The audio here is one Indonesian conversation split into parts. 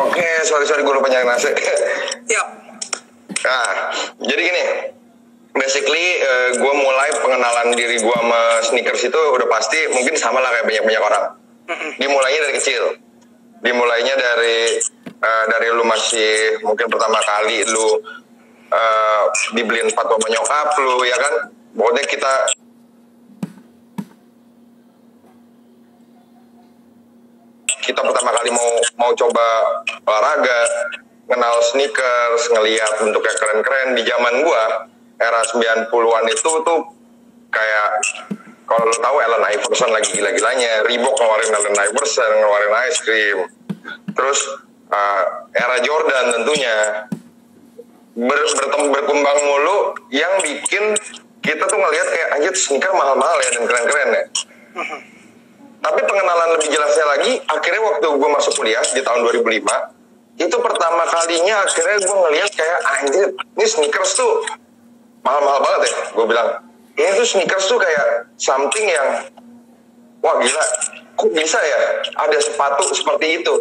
Oke, sorry gue lupa nyari nasi. Yap. Nah, jadi gini, basically gue mulai pengenalan diri gue sama sneakers itu udah pasti mungkin sama lah kayak banyak orang. Dimulainya dari kecil, dimulainya dari lu masih mungkin pertama kali lu dibeliin sepatu sama nyokap lu, ya kan? Pokoknya kita pertama kali mau coba olahraga, kenal sneakers, ngelihat bentuknya keren-keren. Di zaman gua era 90-an itu tuh kayak kalau lo tahu Allen Iverson lagi gila-gilanya, Reebok ngeluarin Allen Iverson, ngeluarin ice cream. Terus era Jordan tentunya berkembang mulu yang bikin kita tuh ngelihat kayak anjir sneaker mahal-mahal ya dan keren-keren ya. Tapi pengenalan lebih jelasnya lagi, akhirnya waktu gue masuk kuliah di tahun 2005, itu pertama kalinya akhirnya gue ngelihat kayak anjir, ini sneakers tuh mahal-mahal banget ya. Gue bilang, ini tuh sneakers tuh kayak something yang, wah gila, kok bisa ya ada sepatu seperti itu,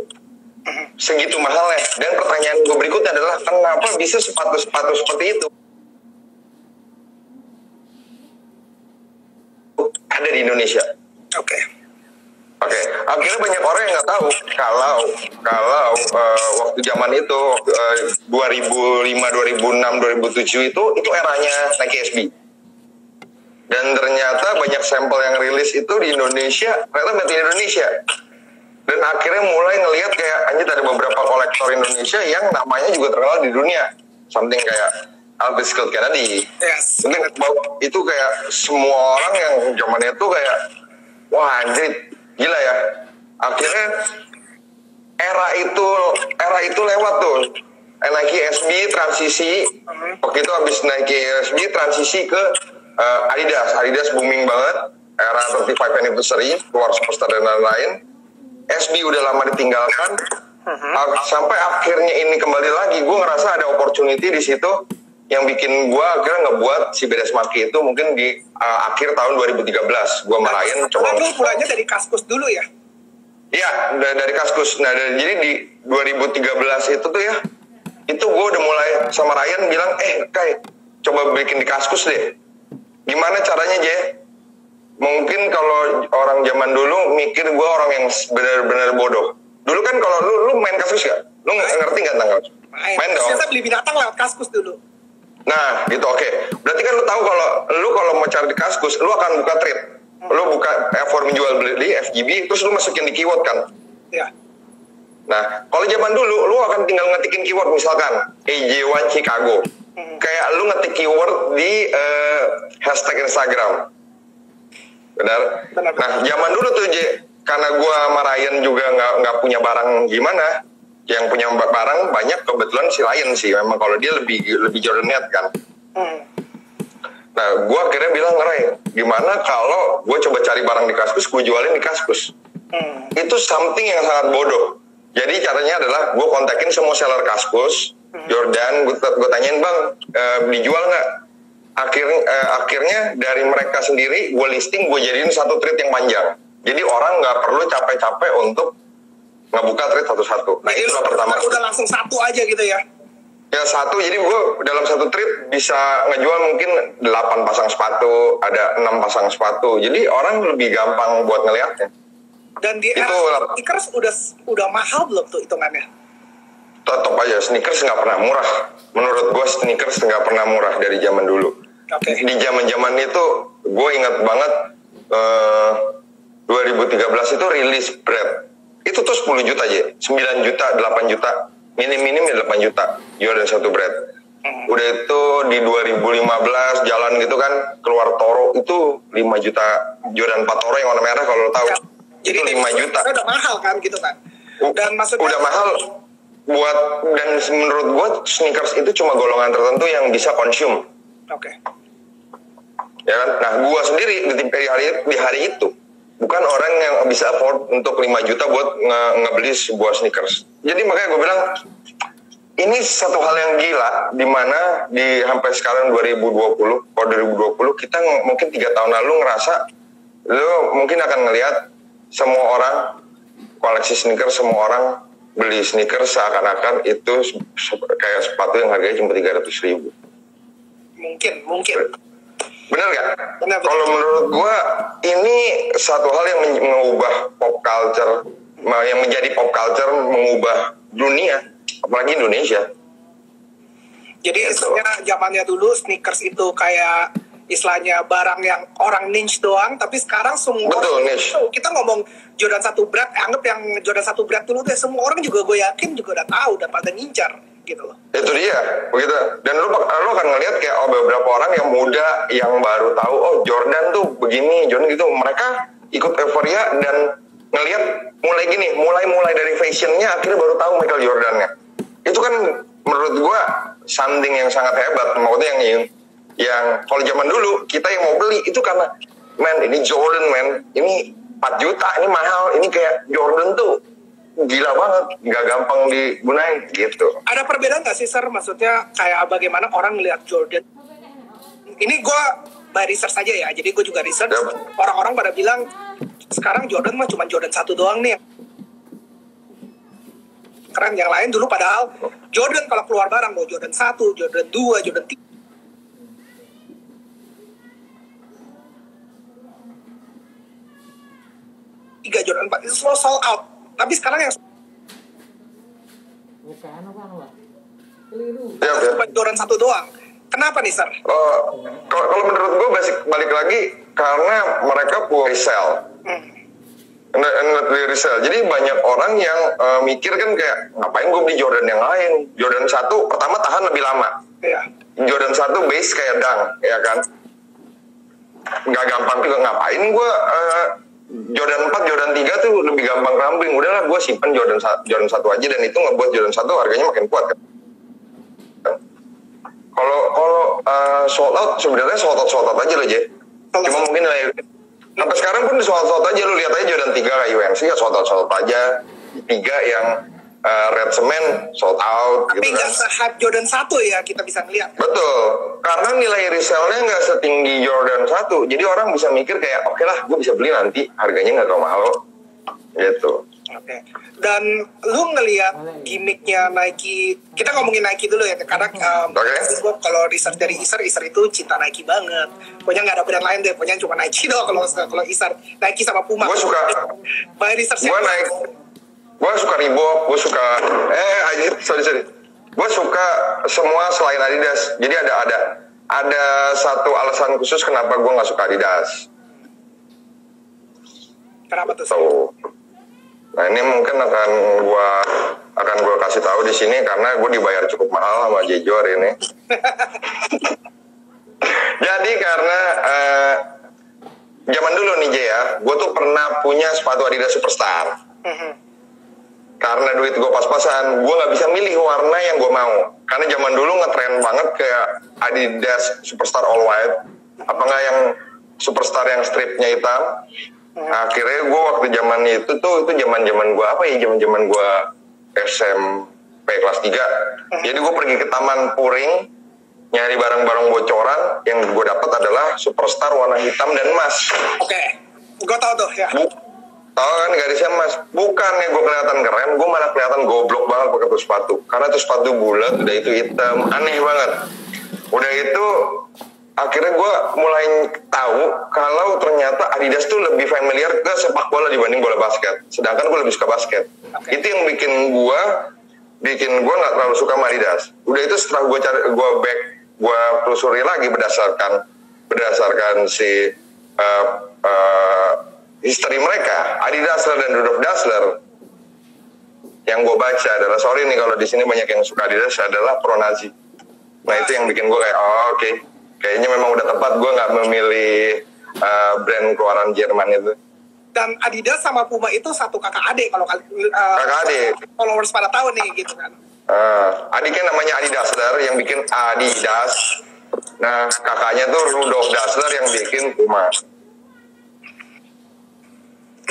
segitu mahalnya. Dan pertanyaan gue berikutnya adalah, kenapa bisa sepatu-sepatu seperti itu ada di Indonesia? Oke, akhirnya banyak orang yang nggak tahu kalau waktu zaman itu 2005, 2006, 2007 itu eranya Nike SB. Dan ternyata banyak sampel yang rilis itu di Indonesia, ternyata made in Indonesia. Dan akhirnya mulai ngelihat kayak anjir ada beberapa kolektor Indonesia yang namanya juga terkenal di dunia. Something kayak Albert Scott Kennedy. Yes. Itu kayak semua orang yang zamannya itu kayak wah anjir gila ya. Akhirnya era itu lewat tuh. Nike SB transisi. Waktu itu habis Nike SB transisi ke Adidas booming banget. Era 35 anniversary, keluar Superstar dan lain-lain. SB udah lama ditinggalkan. Sampai akhirnya ini kembali lagi. Gue ngerasa ada opportunity di situ yang bikin gue akhirnya ngebuat si Bedes Maki itu mungkin di akhir tahun 2013 gue merayain coba. Lu mulainya dari Kaskus dulu ya? Iya, dari Kaskus. Nah, jadi di 2013 itu tuh ya, itu gue udah mulai sama Ryan bilang, kayak coba bikin di Kaskus deh. Gimana caranya, Je? Mungkin kalau orang zaman dulu mikir gue orang yang benar-benar bodoh. Dulu kan kalau lu main Kaskus gak? Lu ngerti gak tentang Kaskus? Main dong. Saya beli binatang lewat Kaskus dulu. Nah, gitu, oke. Berarti kan lu tahu kalau mau cari di Kaskus, lu akan buka trade. Lu buka form jual beli FGB, terus lu masukin di keyword kan? Iya. Nah, kalau zaman dulu, lu akan tinggal ngetikin keyword misalkan AJ1 Chicago. Kayak lu ngetik keyword di hashtag Instagram. Benar? Nah, zaman dulu tuh, karena gua sama Ryan juga nggak punya barang gimana, yang punya barang banyak kebetulan si Lion sih, memang kalau dia lebih Jordanet kan. Nah, gue akhirnya bilang, Ray, gimana kalau gue coba cari barang di Kaskus, gue jualin di Kaskus. Itu something yang sangat bodoh. Jadi caranya adalah gue kontakin semua seller Kaskus, Jordan, gue tanyain, bang, dijual nggak? Akhirnya dari mereka sendiri gue listing, gue jadiin satu thread yang panjang. Jadi orang nggak perlu capek-capek untuk ngebuka thread satu-satu. Nah, itulah pertama. Udah langsung satu aja gitu ya? Ya satu, jadi gue dalam satu thread bisa ngejual mungkin 8 pasang sepatu, ada 6 pasang sepatu. Jadi orang lebih gampang buat ngeliatnya. Dan di era sneakers udah mahal belum tuh hitungannya? Tetap aja, sneakers nggak pernah murah. Menurut gue sneakers nggak pernah murah dari zaman dulu. Di zaman-zaman itu gue ingat banget 2013 itu rilis bread. Itu tuh 10 juta aja, 9 juta, 8 juta, minim ya 8 juta, Jordan satu bread. Udah itu di 2015 jalan gitu kan, keluar Toro itu 5 juta, Jordan 4 Toro yang warna merah kalau lo tahu. Ya, jadi itu 5 juta. Udah mahal kan gitu kan. Dan maksudnya udah mahal buat, dan menurut gua sneakers itu cuma golongan tertentu yang bisa consume. Ya kan? Nah, gua sendiri di hari itu bukan orang yang bisa afford untuk 5 juta buat ngebeli sebuah sneakers. Jadi makanya gue bilang, ini satu hal yang gila, dimana di sampai sekarang 2020 kita mungkin 3 tahun lalu ngerasa, lo mungkin akan ngelihat semua orang koleksi sneakers, semua orang beli sneakers seakan-akan itu kayak sepatu yang harganya cuma 300.000. Mungkin. Bener nggak? Benar. Kalau menurut gua ini satu hal yang mengubah pop culture, yang menjadi pop culture, mengubah dunia, apalagi Indonesia. Jadi istilahnya zamannya dulu sneakers itu kayak istilahnya barang yang orang niche doang, tapi sekarang semua Betul, orang niche. kita ngomong Jordan 1 Brand, anggap yang Jordan 1 Brand dulu deh, semua orang juga gue yakin juga udah tahu, udah pada ngincar gitu loh. Itu dia, begitu. Dan lu akan ngeliat kayak beberapa orang yang muda yang baru tahu, oh Jordan tuh begini, Jordan gitu. Mereka ikut euforia dan ngeliat mulai dari fashionnya, akhirnya baru tahu Michael Jordannya. Itu kan menurut gua something yang sangat hebat. Maksudnya yang kalau zaman dulu kita yang mau beli itu karena ini Jordan ini 4 juta, ini mahal, ini kayak Jordan tuh gila banget, nggak gampang digunain gitu. Ada perbedaan nggak sih, Sir? Maksudnya kayak bagaimana orang melihat Jordan? Ini gue by research aja ya, jadi gue juga research. Yep. Orang-orang pada bilang sekarang Jordan mah cuma Jordan 1 doang nih. Keren, yang lain dulu padahal Jordan kalau keluar barang mau Jordan 1, Jordan 2, Jordan 3. Jordan 4 itu selalu sold out. Tapi sekarang yang cuma Jordan 1 doang. Kenapa nih, Sir? Kalau menurut gue balik lagi karena mereka resell. Resell. Jadi banyak orang yang mikir kan kayak ngapain gue beli Jordan yang lain. Jordan 1 pertama tahan lebih lama. Iya. Jordan 1 base kayak dang, ya kan? Nggak gampang juga, ngapain gue Jordan 4, Jordan 3 tuh lebih gampang rambling. Udahlah gue simpen Jordan 1 aja, dan itu ngebuat Jordan 1 harganya makin kuat kan. Kalau sold out sebenarnya sold out aja loh, Je. Cuma mungkin sampai sekarang pun sold out aja, lu lihat aja Jordan 3 kayak UNC ya sold out aja. 3 yang Red Cement sold out. Tapi nggak gitu kan. se-hype Jordan 1 ya, kita bisa ngeliat. Betul, karena nilai resellnya nggak setinggi Jordan 1. Jadi orang bisa mikir kayak, oke lah gue bisa beli nanti, harganya nggak terlalu mahal. Gitu. Oke. Dan lu ngelihat gimmicknya Nike, kita ngomongin Nike dulu ya, karena gue kalau research dari Iser itu cinta Nike banget. Pokoknya nggak ada brand lain deh, pokoknya cuma Nike doang kalau Iser, Nike sama Puma. Gue suka. By researchnya. Gue suka Reebok, gue suka sorry. Gue suka semua selain Adidas. Jadi ada satu alasan khusus kenapa gue nggak suka Adidas. Kenapa tuh? Nah ini mungkin akan gue kasih tahu di sini karena gue dibayar cukup mahal sama Jejo hari ini. Jadi karena zaman dulu nih Je ya, gue tuh pernah punya sepatu Adidas Superstar. Karena duit gue pas-pasan, gue nggak bisa milih warna yang gue mau. Karena zaman dulu ngetren banget kayak Adidas Superstar All White, apa nggak yang Superstar yang stripnya hitam. Akhirnya gue waktu zaman itu zaman gue gue SMP kelas 3. Jadi gue pergi ke Taman Puring nyari barang-barang bocoran, yang gue dapat adalah Superstar warna hitam dan emas. Oke, gue tahu tuh ya. Tahu kan garisnya emas. Bukannya gue kelihatan keren, gue malah kelihatan goblok banget pakai tuh sepatu. Karena tuh sepatu bulat, udah itu hitam, aneh banget. Udah itu akhirnya gue mulai tahu kalau ternyata Adidas tuh lebih familiar ke sepak bola dibanding bola basket. Sedangkan gue lebih suka basket. Okay. Itu yang bikin gue nggak terlalu suka sama Adidas. Udah itu setelah gue telusuri lagi berdasarkan si history mereka, Adi Dassler dan Rudolf Dassler. Yang gue baca adalah, sorry nih kalau di sini banyak yang suka Adidas, adalah pro Nazi. Nah itu yang bikin gue kayak oke. Kayaknya memang udah tepat gue nggak memilih brand keluaran Jerman itu. Dan Adidas sama Puma itu satu kakak adik kalau kakak adik followers pada tahu nih gitu kan. Adiknya namanya Adi Dassler yang bikin Adidas. Nah kakaknya tuh Rudolf Dassler yang bikin Puma.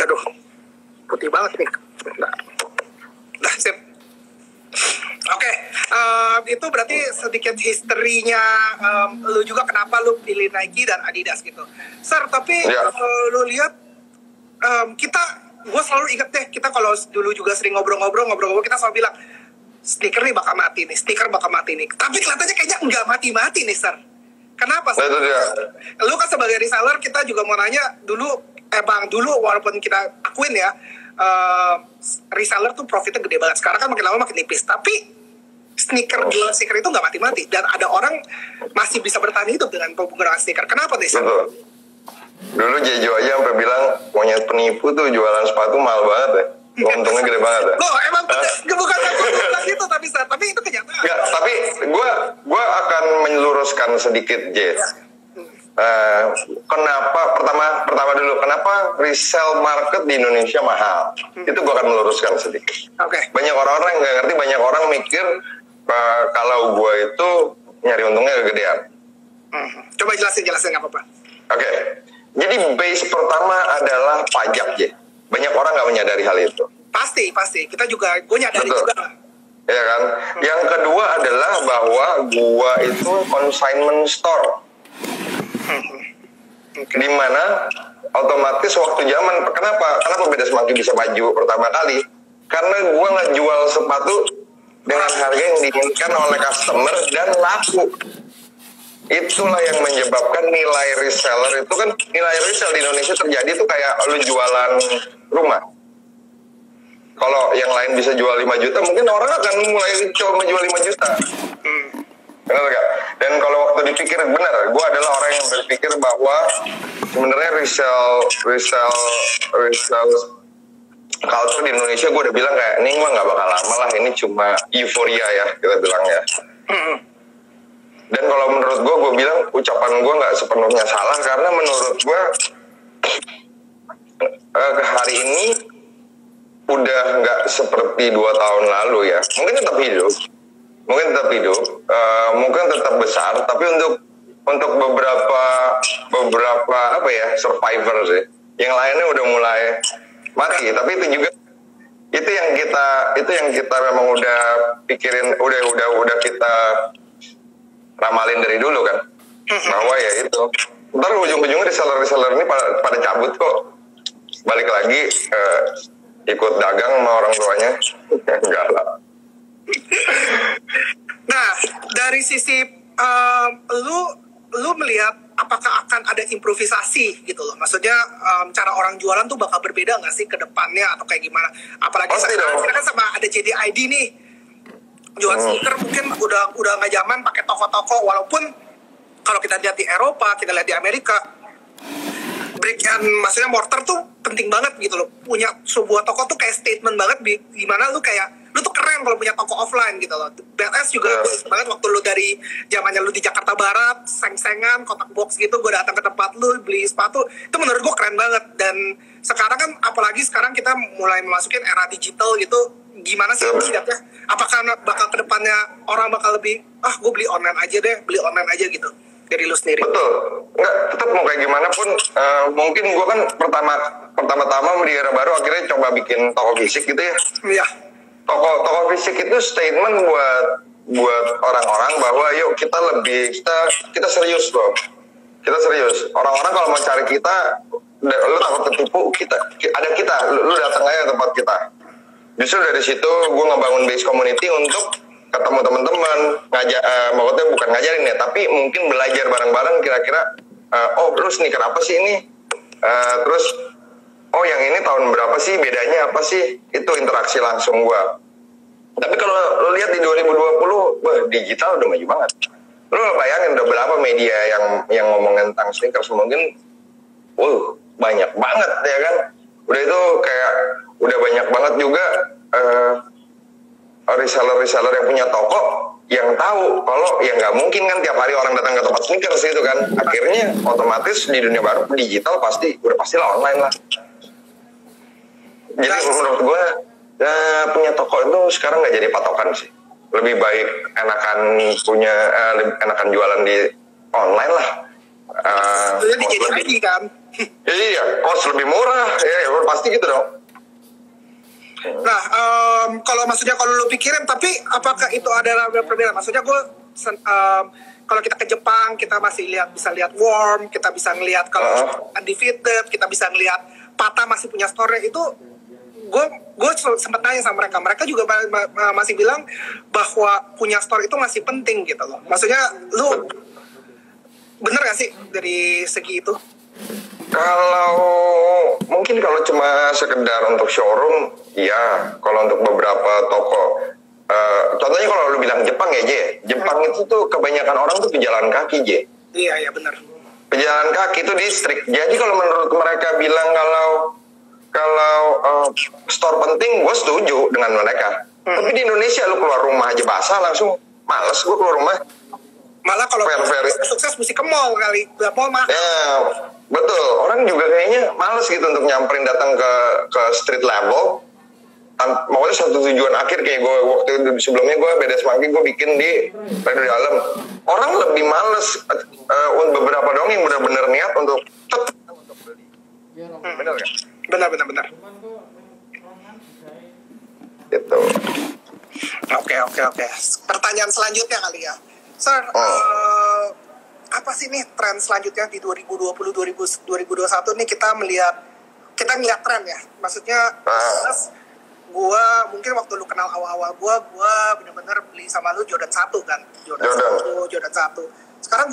Aduh, putih banget nih. Nah, sip. Oke, itu berarti sedikit historinya lu juga kenapa lu pilih Nike dan Adidas gitu. Sir, tapi lu lihat kita gue selalu inget deh, kita kalau dulu juga sering ngobrol-ngobrol, kita selalu bilang, sneaker nih bakal mati nih, tapi kelihatannya kayaknya nggak mati-mati nih, Sir. Kenapa? Itu dia. Lu kan sebagai reseller, kita juga mau nanya dulu, walaupun kita akuin ya, reseller tuh profitnya gede banget. Sekarang kan makin lama makin nipis, tapi jual sneaker itu nggak mati-mati, dan ada orang masih bisa bertahan hidup dengan penggunaan sneaker. Kenapa nih, Sir? Betul. Dulu Jejo aja sampai bilang monyet penipu tuh jualan sepatu mahal banget ya. Untungnya gede banget ya. Loh, emang bukan aku bilang gitu, tapi itu kenyataan. Enggak, tapi gue akan menluruskan sedikit, J. Kenapa kenapa resale market di Indonesia mahal? Itu gue akan meluruskan sedikit. Oke. Banyak orang-orang yang nggak ngerti, banyak orang mikir kalau gue itu nyari untungnya kegedean. Coba jelasin nggak apa-apa. Oke. Jadi base pertama adalah pajak, J. Banyak orang nggak menyadari hal itu. Pasti. Kita juga, gue nyadari juga. Ya kan. Yang kedua adalah bahwa gua itu consignment store. Di mana otomatis waktu zaman kenapa beda Semanggi bisa maju pertama kali? Karena gua ngejual sepatu dengan harga yang diinginkan oleh customer dan laku. Itulah yang menyebabkan nilai reseller itu kan, nilai resell di Indonesia terjadi tuh kayak lu jualan rumah. Kalau yang lain bisa jual 5 juta, mungkin orang akan mulai coba menjual 5 juta. Benar gak? Dan kalau waktu dipikir, benar, gue adalah orang yang berpikir bahwa sebenarnya resell culture di Indonesia, gue udah bilang kayak, ini mah gak bakal lama lah, ini cuma euforia ya, kita bilang ya. Dan kalau menurut gue bilang ucapan gue gak sepenuhnya salah, karena menurut gue hari ini udah nggak seperti 2 tahun lalu ya. Mungkin tetap hidup, mungkin tetap besar, tapi untuk beberapa apa ya, survivor sih. Yang lainnya udah mulai mati. Tapi itu yang kita memang udah pikirin, udah kita ramalin dari dulu kan. Bahwa ya itu. Ntar ujung-ujungnya reseller ini pada cabut kok. Balik lagi ikut dagang sama orang tuanya. Enggak lah. Nah, dari sisi lu melihat apakah akan ada improvisasi gitu loh. Maksudnya cara orang jualan tuh bakal berbeda nggak sih ke depannya atau kayak gimana? Apalagi sekarang kita kan sama ada JDID nih. Jual sneaker mungkin udah nggak zaman pakai toko-toko, walaupun kalau kita lihat di Eropa, kita lihat di Amerika, brick and maksudnya mortar tuh penting banget gitu loh. Punya sebuah toko tuh kayak statement banget, di mana lu tuh keren kalau punya toko offline gitu loh. BLS juga banget waktu lu dari zamannya lu di Jakarta Barat, seng-sengan, kotak box gitu, gue datang ke tempat lu beli sepatu, itu menurut gue keren banget. Dan sekarang kan, apalagi sekarang kita mulai memasukin era digital gitu, gimana sih lihatnya? Apakah bakal kedepannya orang bakal lebih, gue beli online aja gitu dari lu sendiri? Betul. Nggak, tetap mau kayak gimana pun, mungkin gue kan pertama-tama di era baru akhirnya coba bikin toko fisik gitu ya. Iya. Toko fisik itu statement buat orang-orang bahwa yuk kita serius loh. Kita serius. Orang-orang kalau mau cari kita, lu takut tertipu, lu datang aja ke tempat kita. Justru dari situ gue ngebangun base community untuk ketemu teman-teman, maksudnya bukan ngajarin ya, tapi mungkin belajar bareng-bareng kira-kira, lu sneaker apa sih ini? Terus, yang ini tahun berapa sih, bedanya apa sih? Itu interaksi langsung gue. Tapi kalau lo lihat di 2020, digital udah maju banget. Lo bayangin udah berapa media yang ngomongin tentang sneakers, mungkin, banyak banget ya kan? Udah itu kayak, udah banyak banget juga reseller yang punya toko yang tahu kalau ya nggak mungkin kan tiap hari orang datang ke tempat sneakers itu kan. Akhirnya otomatis di dunia baru digital pastilah online lah. Jadi menurut gue punya toko itu sekarang nggak jadi patokan sih. Lebih baik enakan jualan di online lah. Jadi lagi kan? Iya, cost lebih murah ya pasti gitu dong. Nah, kalau lu pikirin, tapi apakah itu adalah perbedaan? Maksudnya gue, kalau kita ke Jepang, kita masih bisa lihat Worm, kita bisa ngelihat kalau Undefeated, kita bisa ngelihat Pata masih punya store itu, gue sempet tanya sama mereka juga masih bilang bahwa punya store itu masih penting gitu loh. Maksudnya lu bener gak sih dari segi itu? Kalau mungkin kalau cuma sekedar untuk showroom, ya. Kalau untuk beberapa toko, contohnya kalau lu bilang Jepang ya, J. Jepang itu tuh kebanyakan orang tuh pejalan kaki, J. Iya benar. Pejalan kaki itu distrik. Jadi kalau menurut mereka bilang kalau store penting, gue setuju dengan mereka. Tapi di Indonesia lu keluar rumah aja basah langsung males gue keluar rumah. Malah kalau sukses mesti ke mall kali, mall mah. Ya, betul. Orang juga kayaknya males gitu untuk nyamperin datang ke street level. Maunya satu tujuan akhir kayak gue waktu sebelumnya gue beda semanggi gue bikin di radio dalam. Orang lebih males beberapa dong yang benar-benar niat untuk beli. Benar kan? Benar. Gitu. Oke. Pertanyaan selanjutnya kali ya. Sir, apa sih nih tren selanjutnya di 2020-2021 nih kita ngeliat tren ya. Maksudnya gua mungkin waktu lu kenal awal-awal gua bener-bener beli sama lu Jordan 1 kan. Jordan 1. Sekarang